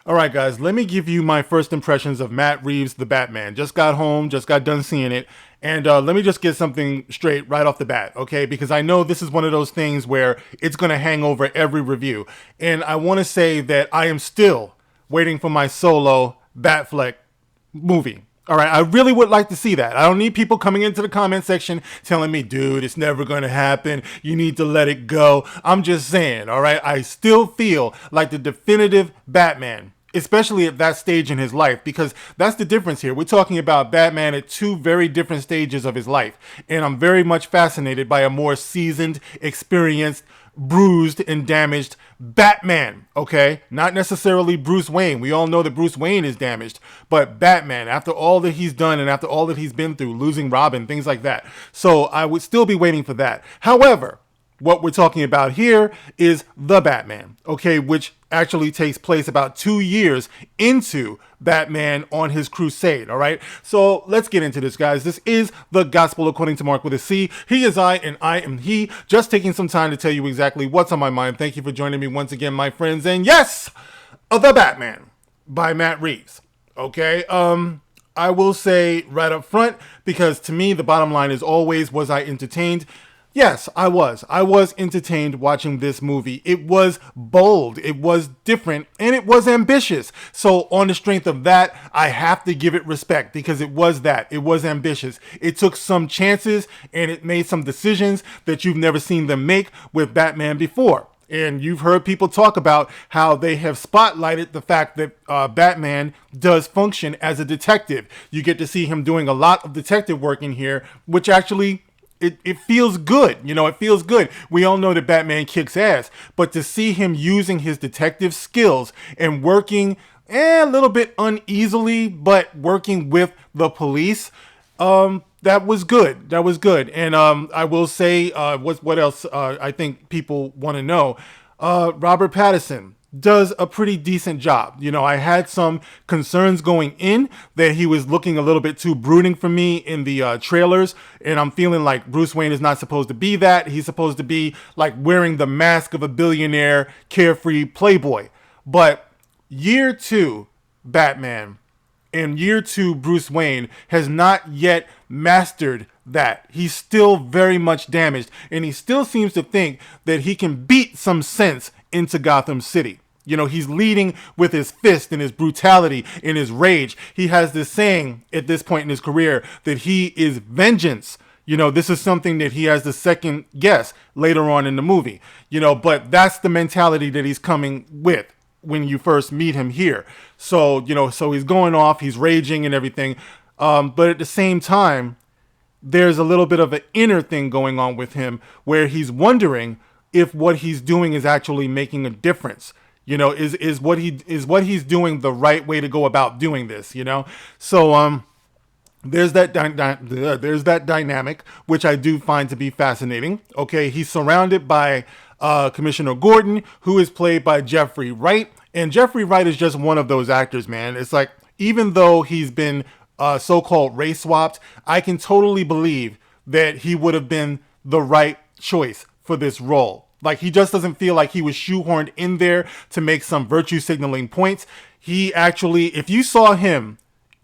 All right, guys, let me give you my first impressions of Matt Reeves' The Batman. Just got home, just got done seeing it. And let me just get something straight right off the bat, okay? Because I know this is one of those things where it's going to hang over every review. And I want to say that I am still waiting for my solo Batfleck movie. All right, I really would like to see that. I don't need people coming into the comment section telling me, dude, it's never going to happen. You need to let it go. I'm just saying, all right, I still feel like the definitive Batman, especially at that stage in his life, because that's the difference here. We're talking about Batman at two very different stages of his life. And I'm very much fascinated by a more seasoned, experienced, bruised and damaged Batman, okay? Not necessarily Bruce Wayne. We all know that Bruce Wayne is damaged, but Batman, after all that he's done and after all that he's been through, losing Robin, things like that. So I would still be waiting for that. However, what we're talking about here is The Batman, okay, which actually takes place about 2 years into Batman on his crusade, all right? So let's get into this, guys. This is The Gospel According to Mark with a C. He is I, and I am he. Just taking some time to tell you exactly what's on my mind. Thank you for joining me once again, my friends. And yes, The Batman by Matt Reeves, okay? I will say right up front, because to me, the bottom line is always, was I entertained? Yes, I was. I was entertained watching this movie. It was bold, it was different, and it was ambitious. So on the strength of that, I have to give it respect because it was that. It was ambitious. It took some chances and it made some decisions that you've never seen them make with Batman before. And you've heard people talk about how they have spotlighted the fact that Batman does function as a detective. You get to see him doing a lot of detective work in here, which actually it feels good. You know, it feels good. We all know that Batman kicks ass, but to see him using his detective skills and working a little bit uneasily, but working with the police, that was good. That was good. And I will say, what else I think people want to know. Robert Pattinson does a pretty decent job. You know, I had some concerns going in that he was looking a little bit too brooding for me in the trailers, and I'm feeling like Bruce Wayne is not supposed to be that. He's supposed to be like wearing the mask of a billionaire, carefree playboy. But year two Batman and year two Bruce Wayne has not yet mastered that. He's still very much damaged, and he still seems to think that he can beat some sense into Gotham City. You know, he's leading with his fist and his brutality and his rage. He has this saying at this point in his career that he is vengeance. You know, this is something that he has to second guess later on in the movie. You know, but that's the mentality that he's coming with when you first meet him here. So, you know, so he's going off, he's raging and everything. But at the same time, there's a little bit of an inner thing going on with him where he's wondering if what he's doing is actually making a difference. You know, is what he's doing the right way to go about doing this, you know? So there's that there's that dynamic, which I do find to be fascinating. Okay, he's surrounded by Commissioner Gordon, who is played by Jeffrey Wright, and Jeffrey Wright is just one of those actors, man. It's like, even though he's been so-called race swapped, I can totally believe that he would have been the right choice for this role. Like, he just doesn't feel like he was shoehorned in there to make some virtue signaling points. He actually, if you saw him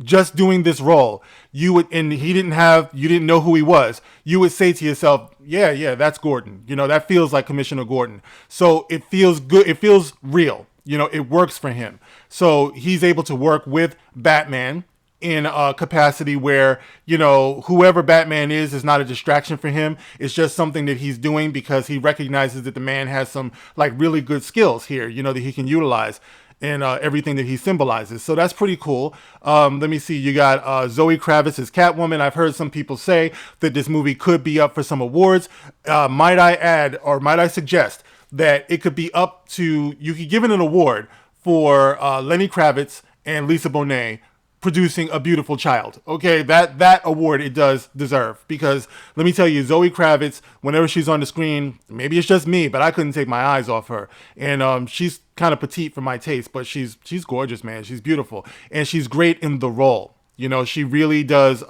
just doing this role, you would, and you didn't know who he was, you would say to yourself, yeah, that's Gordon. You know, that feels like Commissioner Gordon. So it feels good. It feels real. You know, it works for him. So he's able to work with Batman in a capacity where, you know, whoever Batman is not a distraction for him. It's just something that he's doing because he recognizes that the man has some like really good skills here, you know, that he can utilize in everything that he symbolizes. So that's pretty cool. Let me see. You got Zoe Kravitz as Catwoman. I've heard some people say that this movie could be up for some awards. Might I add, or might I suggest that it could be up to, you could give it an award for Lenny Kravitz and Lisa Bonet producing A Beautiful Child. Okay, that award it does deserve, because let me tell you, Zoe Kravitz, whenever she's on the screen, maybe it's just me, but I couldn't take my eyes off her. And she's kind of petite for my taste, but she's gorgeous, man. She's beautiful, and she's great in the role. You know, she really does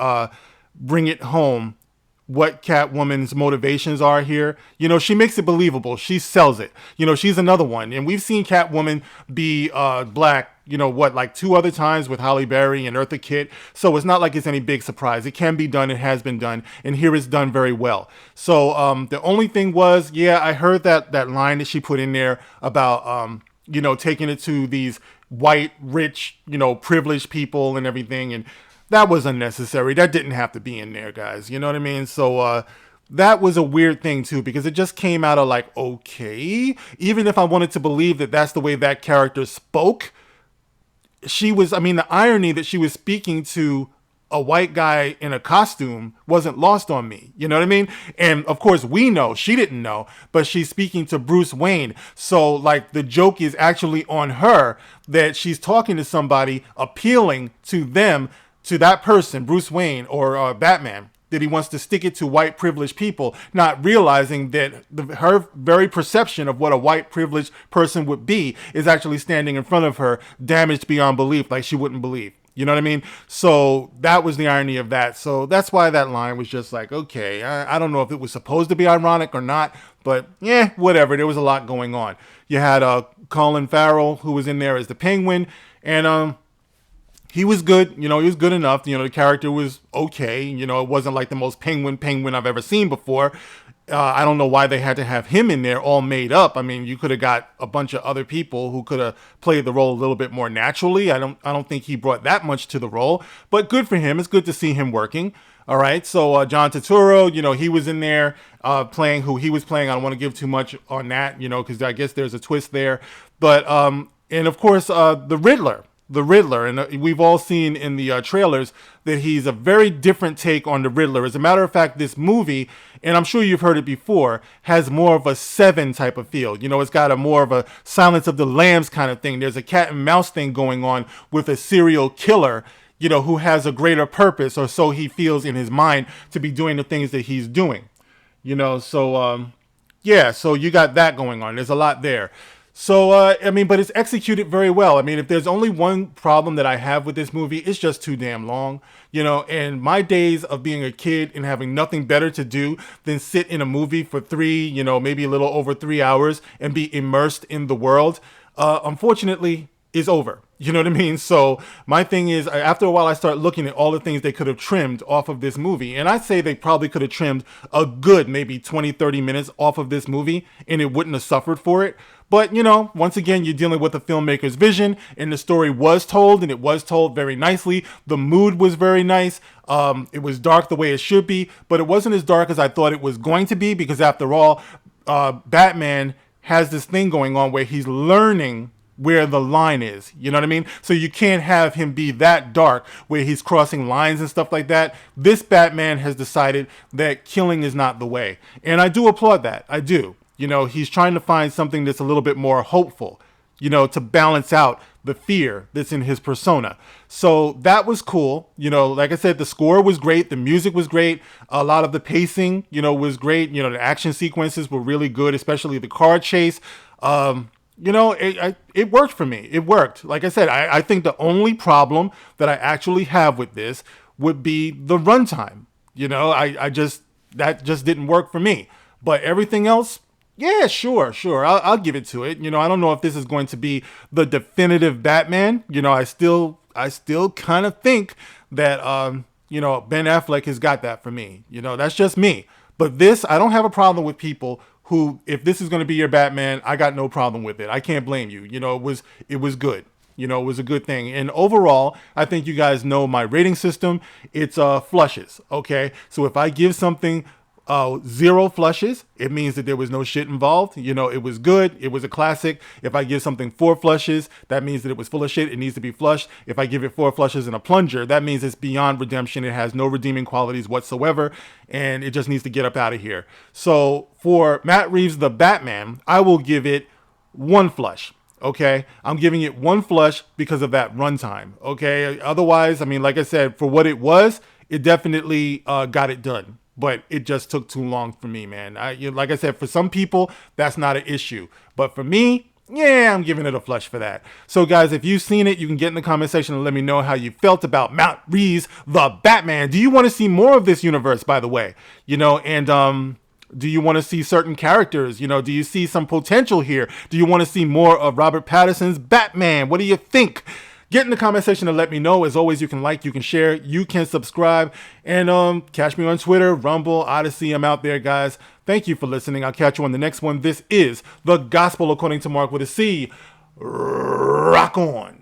bring it home what Catwoman's motivations are here. You know, she makes it believable. She sells it. You know, she's another one. And we've seen Catwoman be black like 2 other times with Halle Berry and Eartha Kitt. So it's not like it's any big surprise. It can be done. It has been done. And here it's done very well. So the only thing was, yeah, I heard that line that she put in there about, taking it to these white, rich, privileged people and everything. And that was unnecessary. That didn't have to be in there, guys. You know what I mean? So, that was a weird thing too, because it just came out of like, okay, even if I wanted to believe that that's the way that character spoke, the irony that she was speaking to a white guy in a costume wasn't lost on me. You know what I mean? And of course we know, she didn't know, but she's speaking to Bruce Wayne. So like the joke is actually on her, that she's talking to somebody, appealing to them, to that person, Bruce Wayne or Batman, that he wants to stick it to white privileged people, not realizing that her very perception of what a white privileged person would be is actually standing in front of her, damaged beyond belief, like she wouldn't believe. You know what I mean? So that was the irony of that. So that's why that line was just like, okay, I don't know if it was supposed to be ironic or not, but yeah, whatever. There was a lot going on. You had Colin Farrell, who was in there as the Penguin, and he was good, he was good enough. The character was okay. It wasn't like the most penguin I've ever seen before. I don't know why they had to have him in there all made up. I mean, you could have got a bunch of other people who could have played the role a little bit more naturally. I don't think he brought that much to the role, but good for him. It's good to see him working. All right. So John Turturro, he was in there playing who he was playing. I don't want to give too much on that, because I guess there's a twist there. But and of course, the Riddler, and we've all seen in the trailers that he's a very different take on the Riddler. As a matter of fact, this movie, and I'm sure you've heard it before, has more of a Seven type of feel. It's got a more of a Silence of the Lambs kind of thing. There's a cat and mouse thing going on with a serial killer, who has a greater purpose, or so he feels in his mind, to be doing the things that he's doing. So you got that going on. There's a lot there. So, but it's executed very well. If there's only one problem that I have with this movie, it's just too damn long. And my days of being a kid and having nothing better to do than sit in a movie for maybe a little over 3 hours and be immersed in the world, unfortunately, is over. You know what I mean? So my thing is, after a while, I start looking at all the things they could have trimmed off of this movie. And I'd say they probably could have trimmed a good maybe 20, 30 minutes off of this movie, and it wouldn't have suffered for it. But, once again, you're dealing with a filmmaker's vision, and the story was told, and it was told very nicely. The mood was very nice. It was dark the way it should be, but it wasn't as dark as I thought it was going to be, because after all, Batman has this thing going on where he's learning where the line is. You know what I mean? So you can't have him be that dark where he's crossing lines and stuff like that. This Batman has decided that killing is not the way. And I do applaud that. I do. He's trying to find something that's a little bit more hopeful, to balance out the fear that's in his persona. So that was cool. Like I said, the score was great. The music was great. A lot of the pacing, was great. The action sequences were really good, especially the car chase. It worked for me. It worked. Like I said, I think the only problem that I actually have with this would be the runtime. That just didn't work for me. But everything else, yeah, sure. I'll give it to it. I don't know if this is going to be the definitive Batman. I still kind of think that, Ben Affleck has got that for me. That's just me. But this, I don't have a problem with people who, if this is going to be your Batman, I got no problem with it. I can't blame you. It was good. It was a good thing. And overall, I think you guys know my rating system. It's flushes. Okay. So if I give something 0 flushes, it means that there was no shit involved. It was good. It was a classic. If I give something 4 flushes, that means that it was full of shit. It needs to be flushed. If I give it 4 flushes and a plunger, that means it's beyond redemption. It has no redeeming qualities whatsoever, and it just needs to get up out of here. So for Matt Reeves, the Batman, I will give it 1 flush. Okay, I'm giving it 1 flush because of that runtime. Okay, otherwise, like I said, for what it was, it definitely got it done. But it just took too long for me, man. Like I said, for some people, that's not an issue. But for me, yeah, I'm giving it a flush for that. So, guys, if you've seen it, you can get in the comment section and let me know how you felt about Matt Reeves, the Batman. Do you want to see more of this universe, by the way? And Do you want to see certain characters? You know, do you see some potential here? Do you want to see more of Robert Pattinson's Batman? What do you think? Get in the comment section and let me know. As always, you can like, you can share, you can subscribe, and catch me on Twitter, Rumble, Odyssey. I'm out there, guys. Thank you for listening. I'll catch you on the next one. This is The Gospel According to Mark with a C. Rock on.